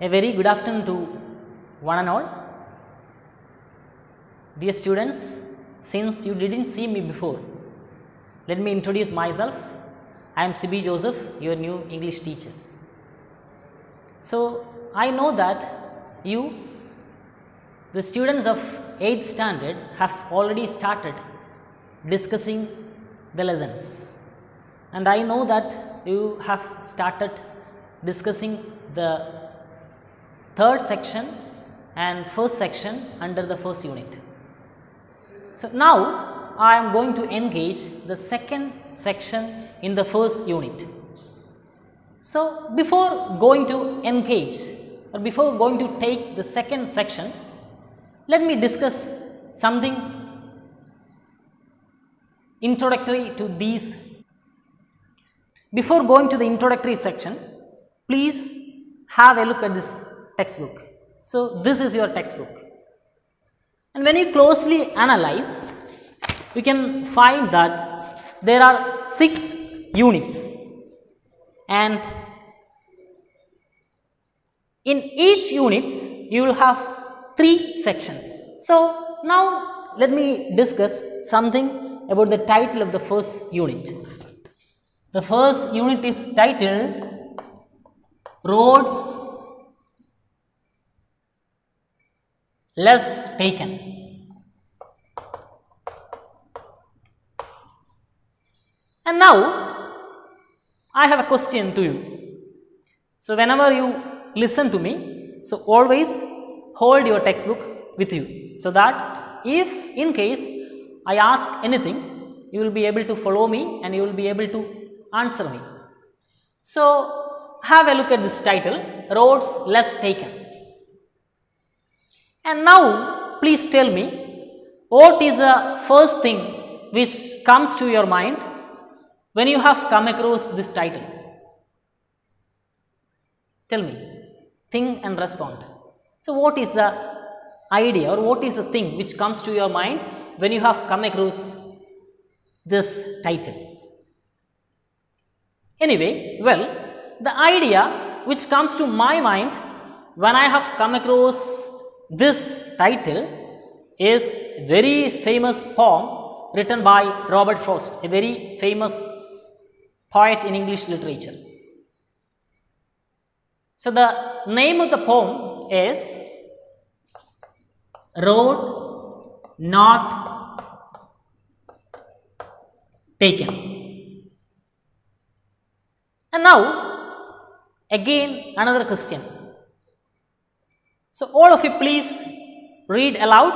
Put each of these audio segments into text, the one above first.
A very good afternoon to one and all. Dear students, since you didn't see me before, let me introduce myself. I am SIBY Joseph, your new English teacher. So, I know that you, the students of 8th standard, have already started discussing the lessons, and I know that you have started discussing the third section and first section under the first unit. So, now I am going to engage the second section in the first unit. So, before going to engage or before going to take the second section, let me discuss something introductory to these. Before going to the introductory section, please have a look at this textbook. So, this is your textbook, and when you closely analyze, you can find that there are 6 units, and in each unit you will have 3 sections. So, now let me discuss something about the title of the first unit. The first unit is titled Roads Less Taken. And now I have a question to you. So, whenever you listen to me, so always hold your textbook with you, so that if in case I ask anything, you will be able to follow me and you will be able to answer me. So, have a look at this title, Roads Less Taken. And now please tell me, what is the first thing which comes to your mind when you have come across this title? Tell me, think and respond. So, what is the idea or what is the thing which comes to your mind when you have come across this title? Anyway, well, the idea which comes to my mind when I have come across this title is very famous poem written by Robert Frost, a very famous poet in English literature. So, the name of the poem is Road Not Taken. And now again another question. So, all of you please read aloud,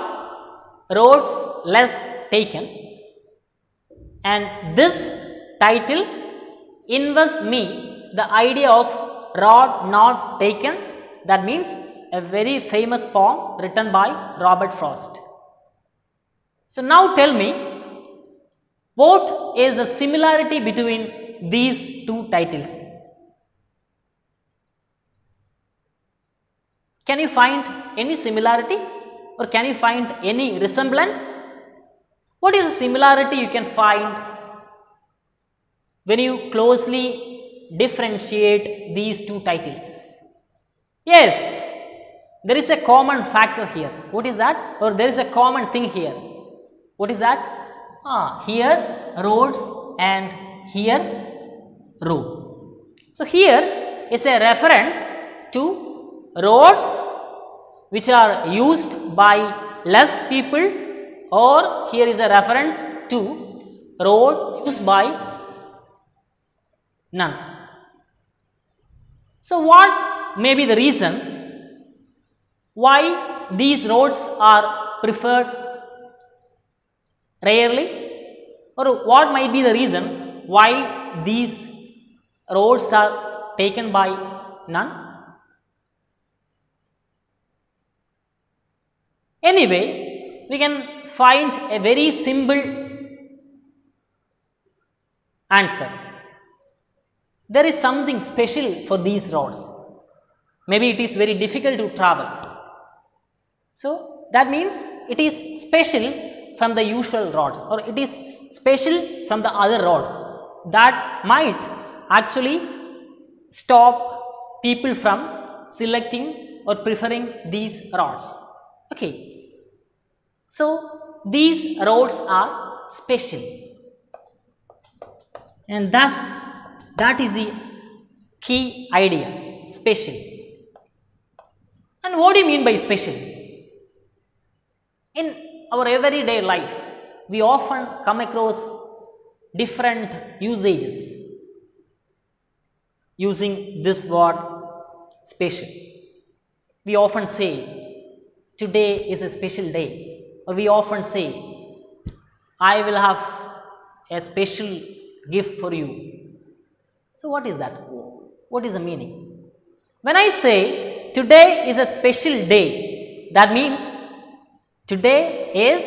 Roads Less Taken, and this title invests me the idea of road not taken. That means a very famous poem written by Robert Frost. So, now tell me, what is the similarity between these two titles? Can you find any similarity or can you find any resemblance? What is the similarity you can find when you closely differentiate these two titles? Yes, there is a common factor here. What is that? Or there is a common thing here. What is that? Here roads and here road. So, here is a reference to roads which are used by less people, or here is a reference to road used by none. So, what may be the reason why these roads are preferred rarely, or what might be the reason why these roads are taken by none? Anyway, we can find a very simple answer. There is something special for these roads. Maybe it is very difficult to travel. So, that means it is special from the usual roads, or it is special from the other roads that might actually stop people from selecting or preferring these roads. Okay. So, these roads are special, and that is the key idea, special. And what do you mean by special? In our everyday life, we often come across different usages using this word special. We often say, today is a special day, or we often say, I will have a special gift for you. So, what is that? What is the meaning? When I say today is a special day, that means today is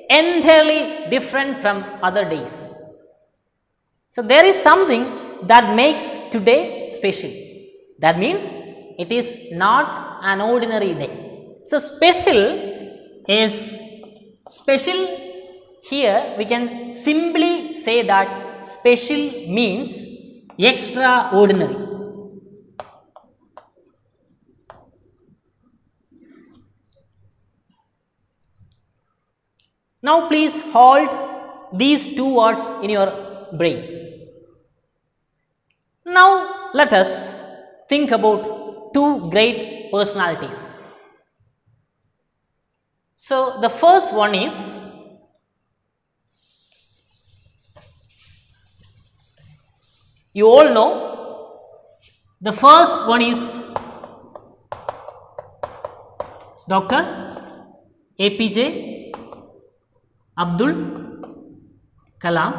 entirely different from other days. So, there is something that makes today special. That means it is not an ordinary day. So, special here we can simply say that special means extraordinary. Now, please hold these two words in your brain. Now, let us think about two great personalities. So, the first one is you all know, the first one is Dr. APJ Abdul Kalam,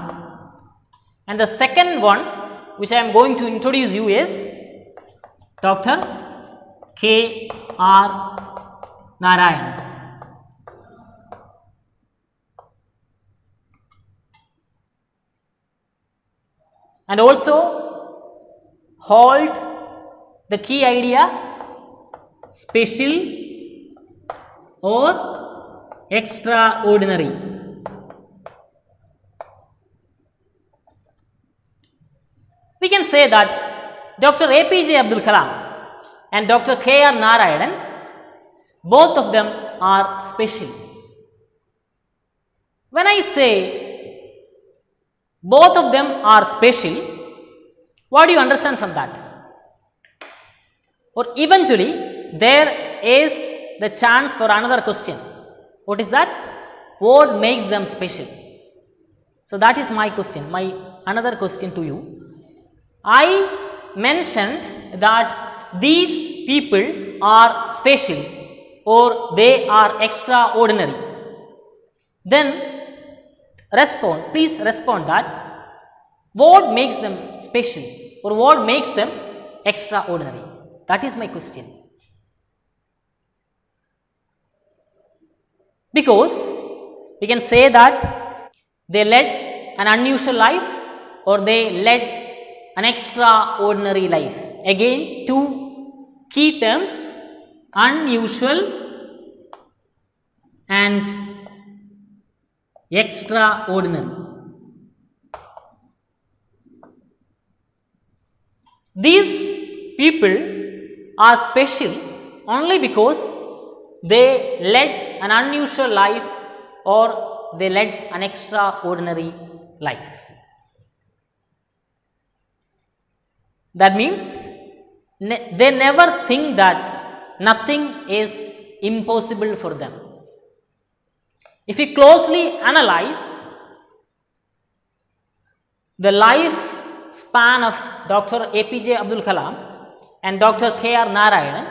and the second one which I am going to introduce you is Dr. K.R. Narayan. And also hold the key idea, special or extraordinary. We can say that Dr. APJ Abdul Kalam and Dr. K.R. Narayan, both of them are special. When I say both of them are special, what do you understand from that? Or eventually there is the chance for another question. What is that? What makes them special? So, that is my question, my another question to you. I mentioned that these people are special or they are extraordinary. Then respond, please respond that what makes them special or what makes them extraordinary. That is my question. Because we can say that they led an unusual life or they led an extraordinary life. Again, two key terms, unusual and extraordinary. These people are special only because they led an unusual life or they led an extraordinary life. That means they never think that nothing is impossible for them. If we closely analyze the life span of Dr. APJ Abdul Kalam and Dr. K.R. Narayan,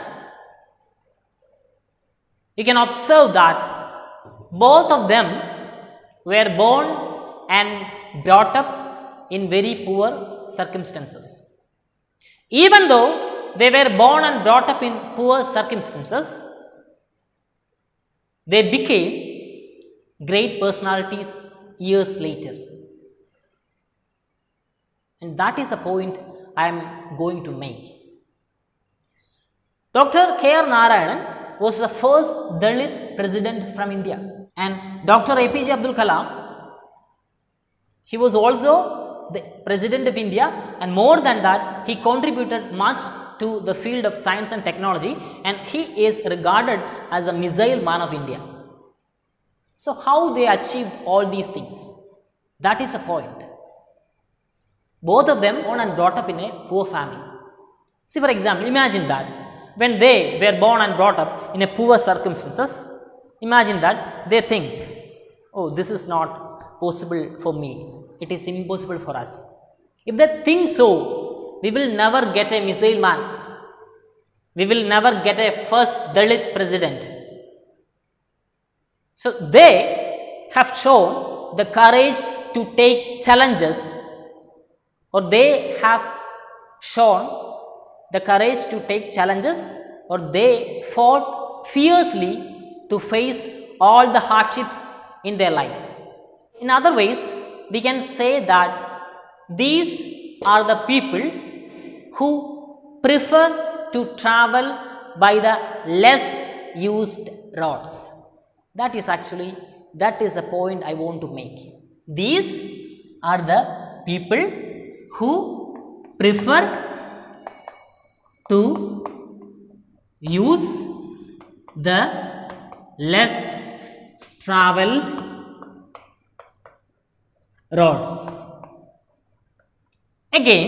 you can observe that both of them were born and brought up in very poor circumstances. Even though they were born and brought up in poor circumstances, they became great personalities years later. And that is a point I am going to make. Dr. K.R. Narayan was the first Dalit president from India, and Dr. APJ Abdul Kalam, he was also the President of India, and more than that, he contributed much to the field of science and technology, and he is regarded as a missile man of India. So, how they achieved all these things? That is the point. Both of them born and brought up in a poor family. See, for example, imagine that when they were born and brought up in a poor circumstances, imagine that they think, oh, this is not possible for me, it is impossible for us. If they think so, we will never get a missile man, we will never get a first Dalit president. So, they have shown the courage to take challenges, or they have shown the courage to take challenges, or they fought fiercely to face all the hardships in their life. In other ways, we can say that these are the people who prefer to travel by the less used roads. That is the point I want to make. These are the people who prefer to use the less traveled roads. Again,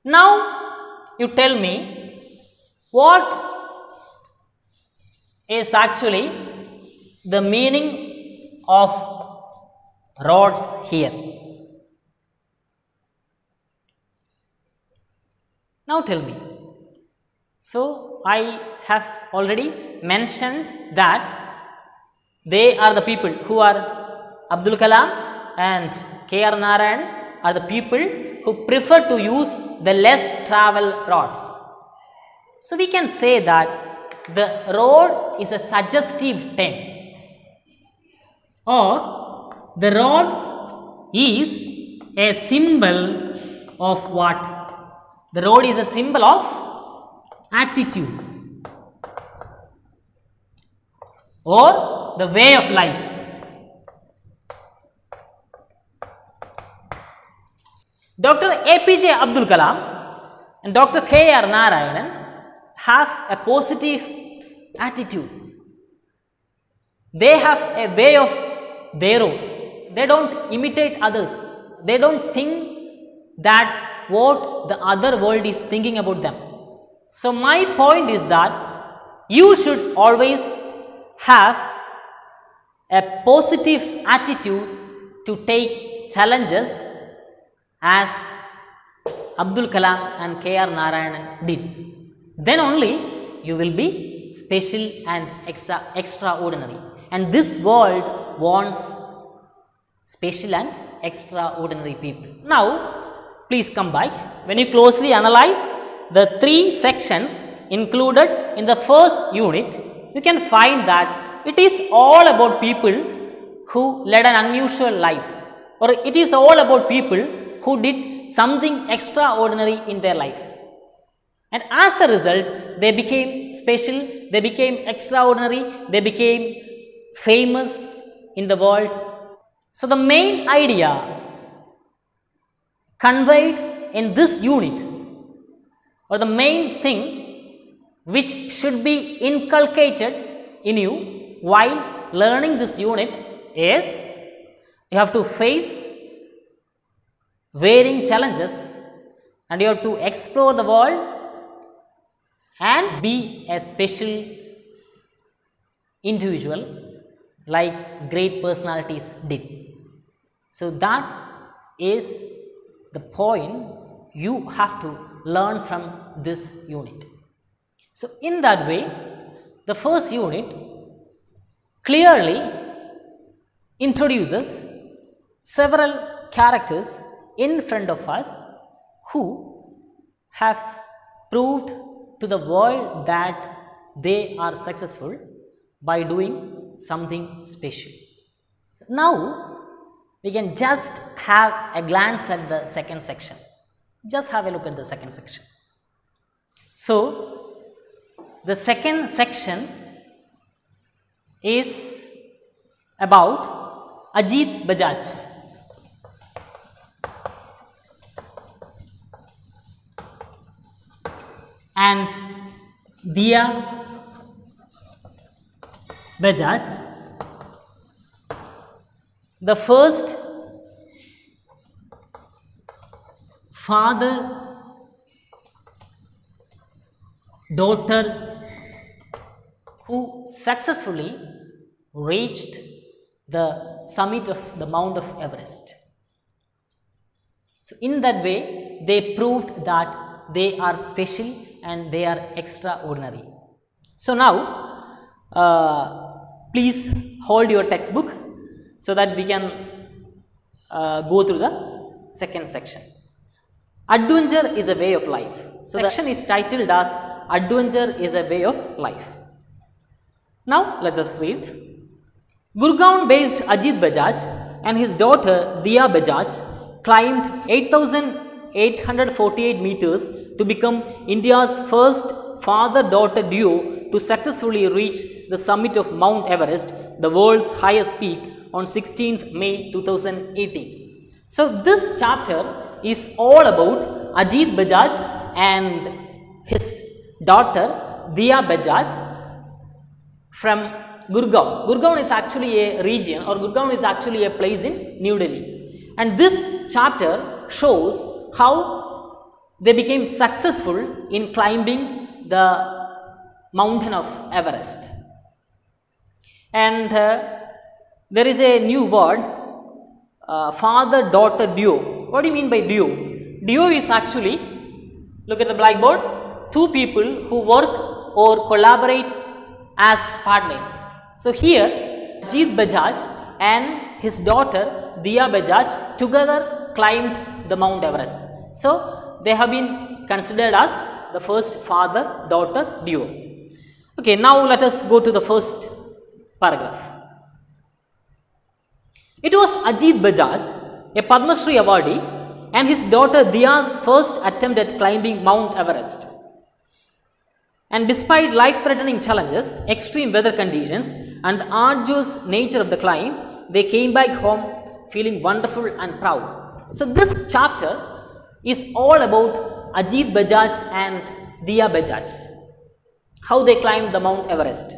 now you tell me what is actually the meaning of roads here. Now tell me. So, I have already mentioned that they are the people who are Abdul Kalam and K.R. Narayan are the people who prefer to use the less travel roads. So, we can say that the road is a suggestive term, or the road is a symbol of what? The road is a symbol of attitude or the way of life. Dr. APJ Abdul Kalam and Dr. K.R. Narayanan have a positive attitude. They have a way of their own. They don't imitate others. They don't think that what the other world is thinking about them. So, my point is that you should always have a positive attitude to take challenges as Abdul Kalam and K.R. Narayanan did. Then only you will be special and extraordinary. And this world wants special and extraordinary people. Now, please come back. When you closely analyze the 3 sections included in the first unit, you can find that it is all about people who led an unusual life, or it is all about people who did something extraordinary in their life. And as a result, they became special, they became extraordinary, they became famous in the world. So, the main idea conveyed in this unit, or the main thing which should be inculcated in you while learning this unit is you have to face varying challenges and you have to explore the world and be a special individual like great personalities did. So, that is the point you have to learn from this unit. So, in that way, the first unit clearly introduces several characters in front of us who have proved to the world that they are successful by doing something special. Now, we can just have a glance at the second section. Just have a look at the second section. So, the second section is about Ajit Bajaj. and Diya Bajaj, the first father-daughter who successfully reached the summit of the Mount of Everest. So, in that way they proved that they are special and they are extraordinary. So, now please hold your textbook so that we can go through the second section. Adventure is a way of life. So, the section is titled as Adventure is a way of life. Now, let us read. Gurgaon based Ajit Bajaj and his daughter Diya Bajaj climbed 8,848 meters to become India's first father-daughter duo to successfully reach the summit of Mount Everest, the world's highest peak, on 16th May 2018. So, this chapter is all about Ajit Bajaj and his daughter Diya Bajaj from Gurgaon. Gurgaon is actually a region, or Gurgaon is actually a place in New Delhi. And this chapter shows how they became successful in climbing the mountain of Everest. And there is a new word, father-daughter duo. What do you mean by duo? Duo is actually, look at the blackboard, two people who work or collaborate as partner. So, here Ajit Bajaj and his daughter Diya Bajaj together climbed the Mount Everest. So, they have been considered as the first father-daughter duo. Okay, now let us go to the first paragraph. It was Ajit Bajaj, a Padma Shri awardee, and his daughter Diya's first attempt at climbing Mount Everest. And despite life-threatening challenges, extreme weather conditions and the arduous nature of the climb, they came back home feeling wonderful and proud. So, this chapter is all about Ajit Bajaj and Diya Bajaj, how they climbed the Mount Everest,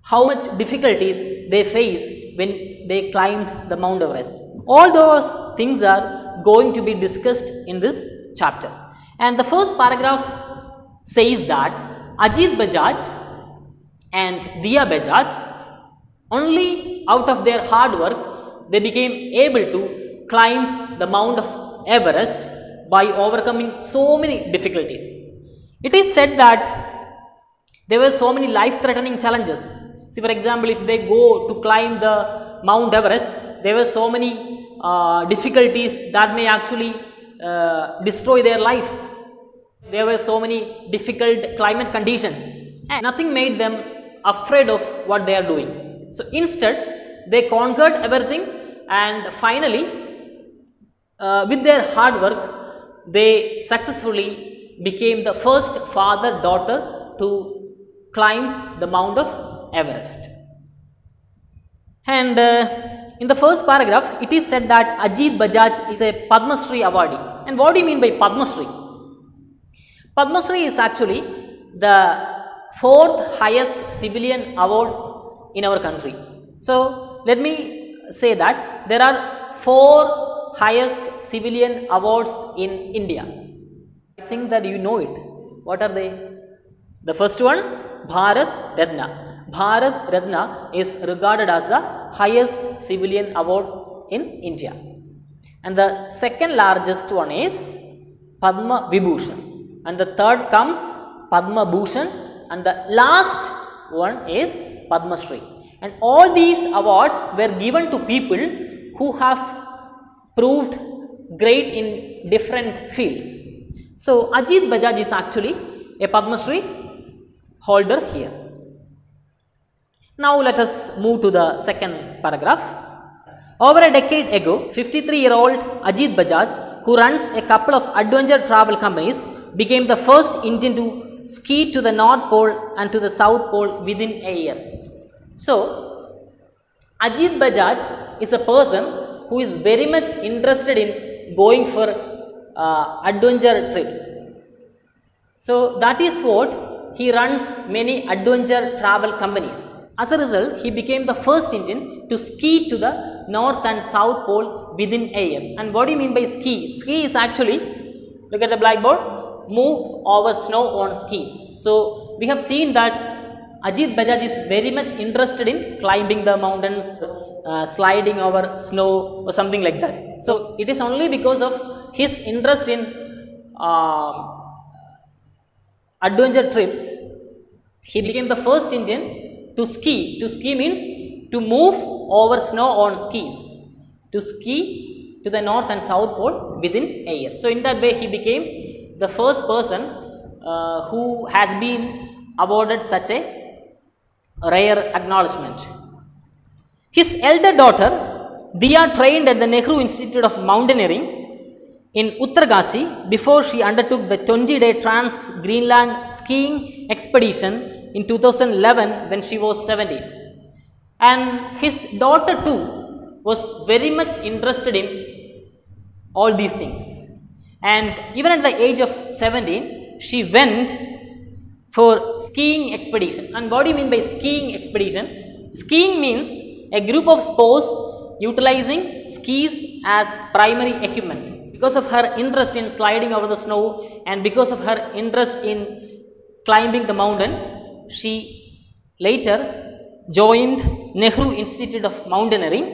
how much difficulties they face when they climbed the Mount Everest. All those things are going to be discussed in this chapter. And the first paragraph says that Ajit Bajaj and Diya Bajaj, only out of their hard work, they became able to climb the Mount of Everest by overcoming so many difficulties. It is said that there were so many life-threatening challenges. See, for example, if they go to climb the Mount Everest, there were so many difficulties that may actually destroy their life. There were so many difficult climate conditions, and nothing made them afraid of what they are doing. So, instead they conquered everything, and finally with their hard work they successfully became the first father-daughter to climb the Mount of Everest. And in the first paragraph it is said that Ajit Bajaj is a Padma Shri awardee. And what do you mean by Padma Shri? Padma Shri is actually the fourth highest civilian award in our country. So, let me say that there are 4 highest civilian awards in India. I think that you know it. What are they? The first one, Bharat Ratna. Bharat Ratna is regarded as the highest civilian award in India. And the second largest one is Padma Vibhushan. And the third comes Padma Bhushan, and the last one is Padma Shri. And all these awards were given to people who have proved great in different fields. So, Ajit Bajaj is actually a Padma Shri holder here. Now, let us move to the second paragraph. Over a decade ago, 53-year-old Ajit Bajaj, who runs a couple of adventure travel companies, became the first Indian to ski to the North Pole and to the South Pole within a year. So, Ajit Bajaj is a person who is very much interested in going for adventure trips. So that is what he runs many adventure travel companies. As a result, he became the first Indian to ski to the North and South Pole within a year. And what do you mean by ski? Ski is actually, look at the blackboard, move over snow on skis. So we have seen that Ajit Bajaj is very much interested in climbing the mountains, sliding over snow or something like that. So it is only because of his interest in adventure trips, he became the first Indian to ski. To ski means to move over snow on skis. To ski to the North and South Pole within a year. So in that way he became the first person who has been awarded such a rare acknowledgement. His elder daughter Diya trained at the Nehru Institute of Mountaineering in Uttarkashi before she undertook the 20-day Trans-Greenland skiing expedition in 2011 when she was 17. And his daughter too was very much interested in all these things. And even at the age of 17, she went for skiing expedition. And what do you mean by skiing expedition? Skiing means a group of sports utilizing skis as primary equipment. Because of her interest in sliding over the snow and because of her interest in climbing the mountain, she later joined Nehru Institute of Mountaineering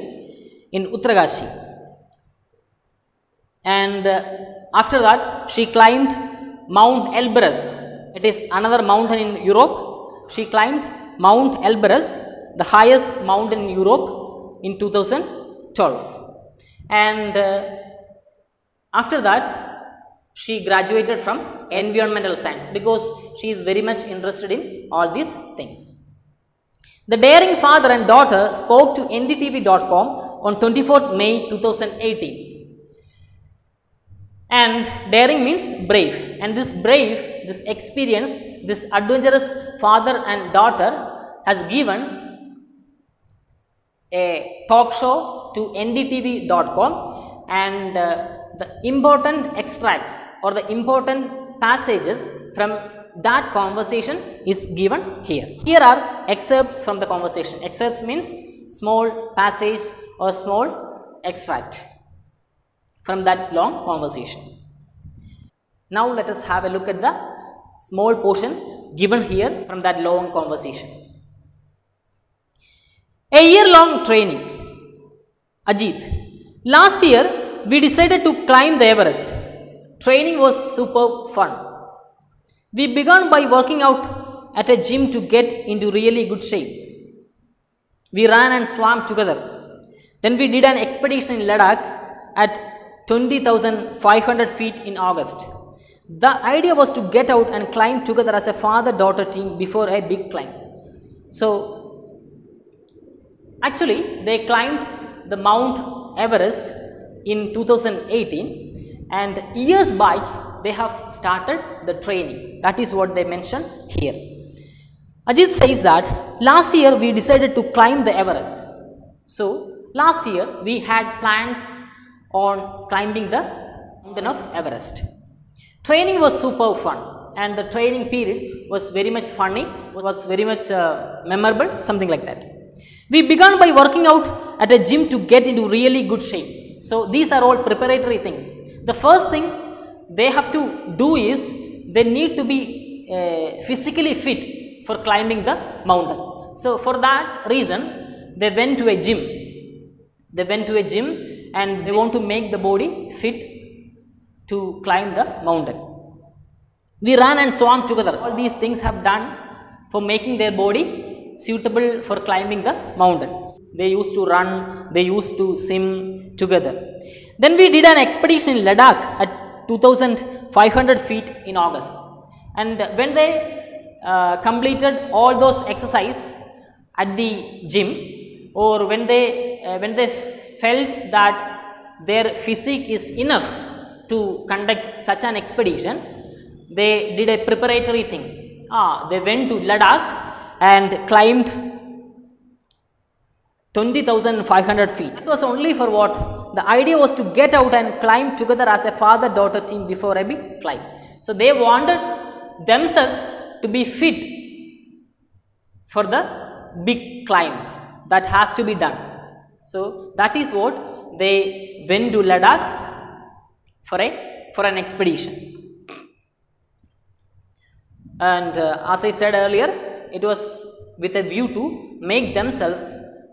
in Uttarkashi. And after that, she climbed Mount Elbrus. It is another mountain in Europe. She climbed Mount Elbrus, the highest mountain in Europe, in 2012. And after that, she graduated from environmental science because she is very much interested in all these things. The daring father and daughter spoke to ndtv.com on 24th May 2018. And daring means brave, and this brave, this experienced, this adventurous father and daughter has given a talk show to ndtv.com, and the important extracts or the important passages from that conversation is given here. Here are excerpts from the conversation. Excerpts means small passage or small extract from that long conversation. Now let us have a look at the small portion given here from that long conversation. A year-long training. Ajit, last year we decided to climb the Everest. Training was super fun. We began by working out at a gym to get into really good shape. We ran and swam together. Then we did an expedition in Ladakh at 20,500 feet in August. The idea was to get out and climb together as a father-daughter team before a big climb. So, actually they climbed the Mount Everest in 2018, and years back they have started the training. That is what they mention here. Ajit says that last year we decided to climb the Everest. So, last year we had plans on climbing the mountain of Everest. Training was super fun, and the training period was very much funny, was very much memorable, something like that. We began by working out at a gym to get into really good shape. So, these are all preparatory things. The first thing they have to do is they need to be physically fit for climbing the mountain. So, for that reason they went to a gym. They went to a gym and they want to make the body fit to climb the mountain. We ran and swam together. All these things have done for making their body suitable for climbing the mountain. They used to run, they used to swim together. Then we did an expedition in Ladakh at 2,500 feet in August. And when they completed all those exercises at the gym, or when they felt that their physique is enough to conduct such an expedition, they did a preparatory thing. They went to Ladakh and climbed 20,500 feet. This was only for what? The idea was to get out and climb together as a father-daughter team before a big climb. So, they wanted themselves to be fit for the big climb that has to be done. So that is what they went to Ladakh for an expedition. And as I said earlier, it was with a view to make themselves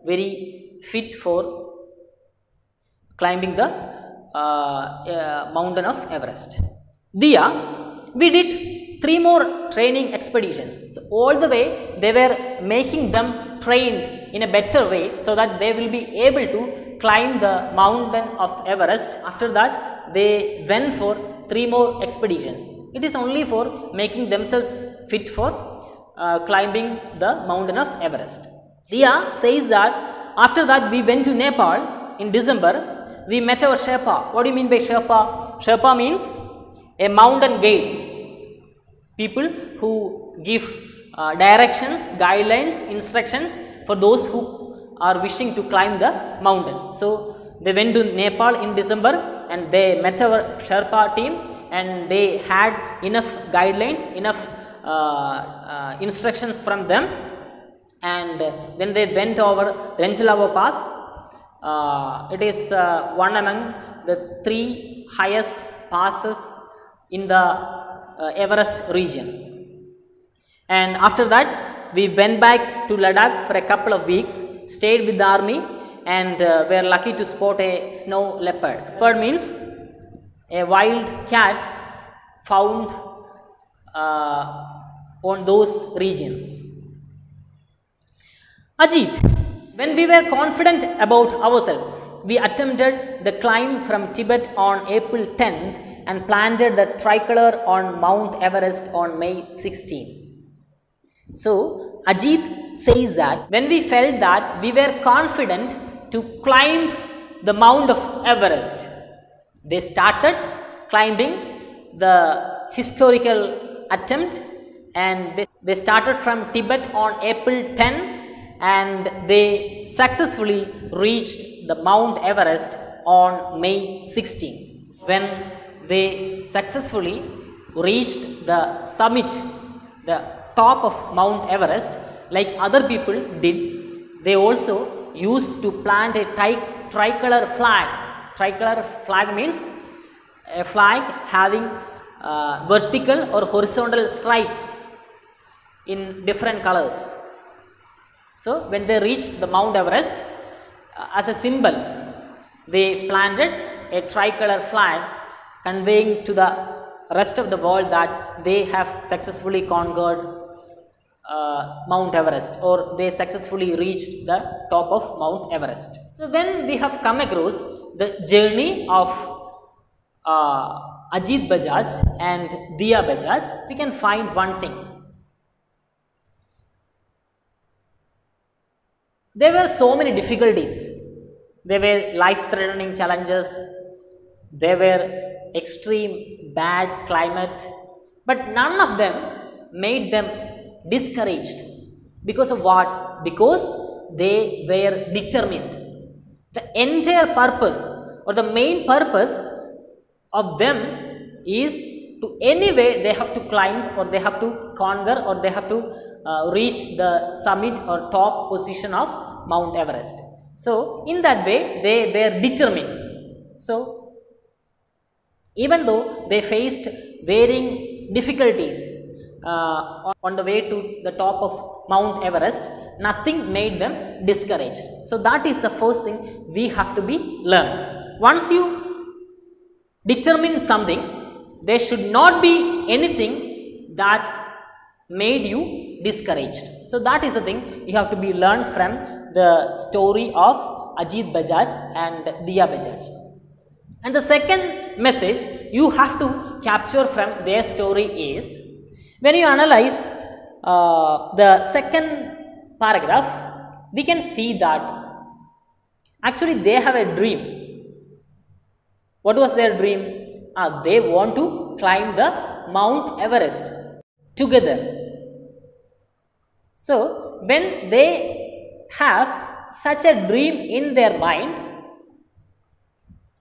very fit for climbing the mountain of Everest. Diya, we did 3 more training expeditions. So all the way they were making them trained in a better way so that they will be able to climb the mountain of Everest. After that they went for 3 more expeditions. It is only for making themselves fit for climbing the mountain of Everest. Diya says that after that we went to Nepal in December. We met our Sherpa. What do you mean by Sherpa? Sherpa means a mountain guide. People who give directions, guidelines, instructions for those who are wishing to climb the mountain. So they went to Nepal in December and they met our Sherpa team and they had enough guidelines, enough instructions from them, and then they went over Renchelawa Pass. It is one among the 3 highest passes in the Everest region. And after that we went back to Ladakh for a couple of weeks, stayed with the army, and were lucky to spot a snow leopard. Leopard means a wild cat found on those regions. Ajit, when we were confident about ourselves, we attempted the climb from Tibet on April 10th and planted the tricolor on Mount Everest on May 16th. So Ajit says that when we felt that we were confident to climb the Mount of Everest, they started climbing the historical attempt, and they started from Tibet on April 10 and they successfully reached the Mount Everest on May 16. When they successfully reached the summit, the top of Mount Everest, like other people did, they also used to plant a tricolor flag. Tricolor flag means a flag having vertical or horizontal stripes in different colors. So when they reached the Mount Everest, as a symbol, they planted a tricolor flag conveying to the rest of the world that they have successfully conquered Mount Everest, or they successfully reached the top of Mount Everest. So when we have come across the journey of Ajit Bajaj and Diya Bajaj, we can find one thing. There were so many difficulties. There were life-threatening challenges. There were extreme bad climate, but none of them made them discouraged. Because of what? Because they were determined. The entire purpose or the main purpose of them is to anyway they have to climb, or they have to conquer, or they have to reach the summit or top position of Mount Everest. So in that way they were determined. So even though they faced varying difficulties on the way to the top of Mount Everest, nothing made them discouraged. So that is the first thing we have to be learned. Once you determine something, there should not be anything that made you discouraged. So that is the thing you have to be learned from the story of Ajit Bajaj and Diya Bajaj. And the second message you have to capture from their story is, when you analyze the second paragraph, we can see that actually they have a dream. What was their dream? They want to climb the Mount Everest together. So when they have such a dream in their mind,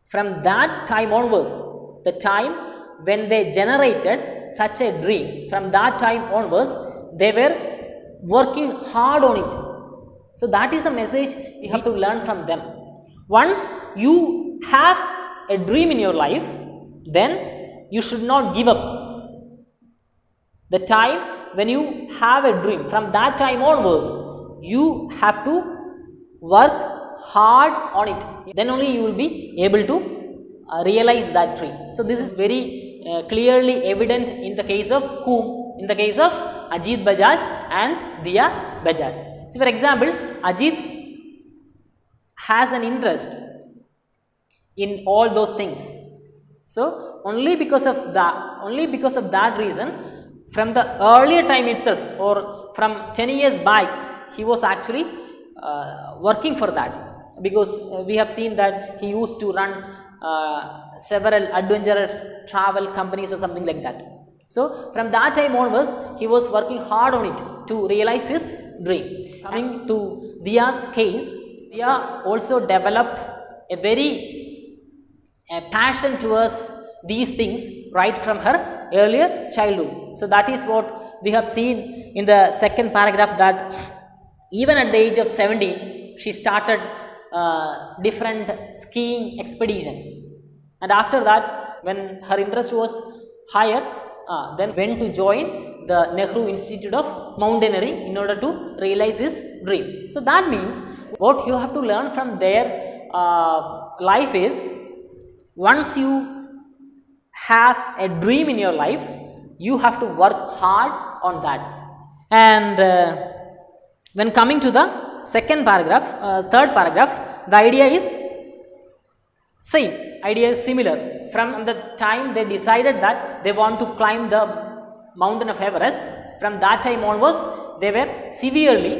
from that time onwards, the time when they generated such a dream, from that time onwards, they were working hard on it. So that is a message you have to learn from them. Once you have a dream in your life, then you should not give up. The time when you have a dream, from that time onwards, you have to work hard on it. Then only you will be able to realize that dream. So this is very clearly evident in the case of whom? In the case of Ajit Bajaj and Diya Bajaj. So for example, Ajit has an interest in all those things. So only because of that reason, from the earlier time itself, or from 10 years back, he was actually working for that, because we have seen that he used to run several adventure travel companies or something like that. So from that time onwards, he was working hard on it to realize his dream. Coming to Diya's case, Diya also developed a passion towards these things right from her earlier childhood. So that is what we have seen in the second paragraph, that even at the age of 17, she started different skiing expedition, and after that, when her interest was higher, then went to join the Nehru Institute of Mountaineering in order to realize his dream. So that means what you have to learn from their life is, once you have a dream in your life, you have to work hard on that. And when coming to the third paragraph, the idea is same, idea is similar. From the time they decided that they want to climb the mountain of Everest, from that time onwards, they were severely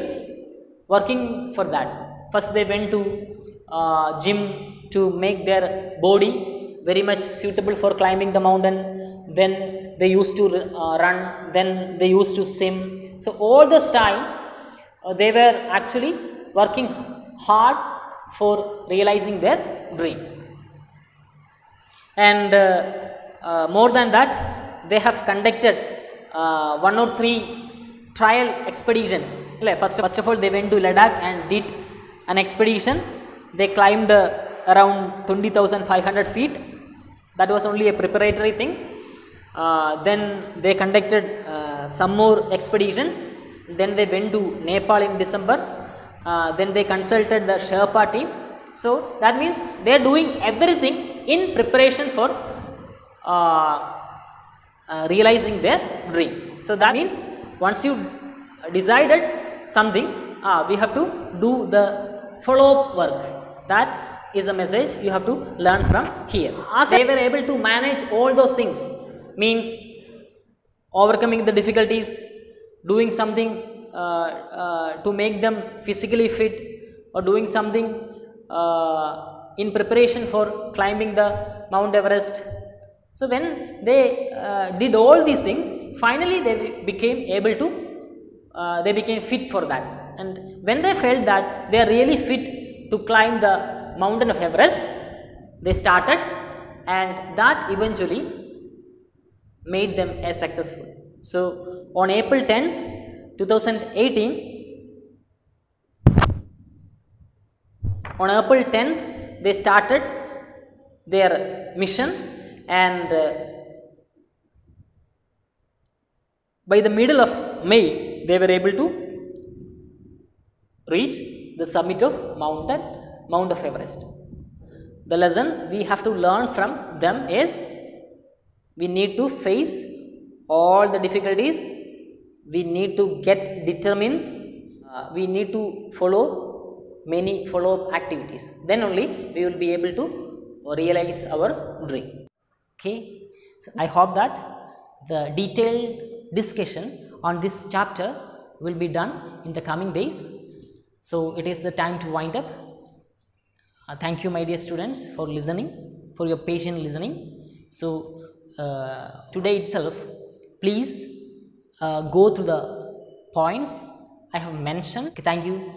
working for that. First they went to gym to make their body very much suitable for climbing the mountain, then they used to run, then they used to swim. So all this time they were actually working hard for realizing their dream. And more than that, they have conducted 1 or 3 trial expeditions. First of all, they went to Ladakh and did an expedition. They climbed around 20,500 feet. That was only a preparatory thing. Then they conducted some more expeditions. Then they went to Nepal in December. Then they consulted the Sherpa team. So that means they are doing everything in preparation for realizing their dream. So that means once you decided something, we have to do the follow-up work. That is a message you have to learn from here. As they were able to manage all those things, means overcoming the difficulties, doing something to make them physically fit, or doing something in preparation for climbing the Mount Everest. So when they did all these things, finally they became able to, they became fit for that. And when they felt that they are really fit to climb the mountain of Everest, they started, and that eventually made them a successful. So on April 10th, 2018, on April 10th, they started their mission, and by the middle of May, they were able to reach the summit of Mount of Everest. The lesson we have to learn from them is, we need to face all the difficulties, we need to get determined, we need to follow many follow-up activities. Then only we will be able to realize our dream. Okay, so I hope that the detailed discussion on this chapter will be done in the coming days. So it is the time to wind up. Thank you, my dear students, for listening, for your patient listening. So today itself, please go through the points I have mentioned. Okay, thank you.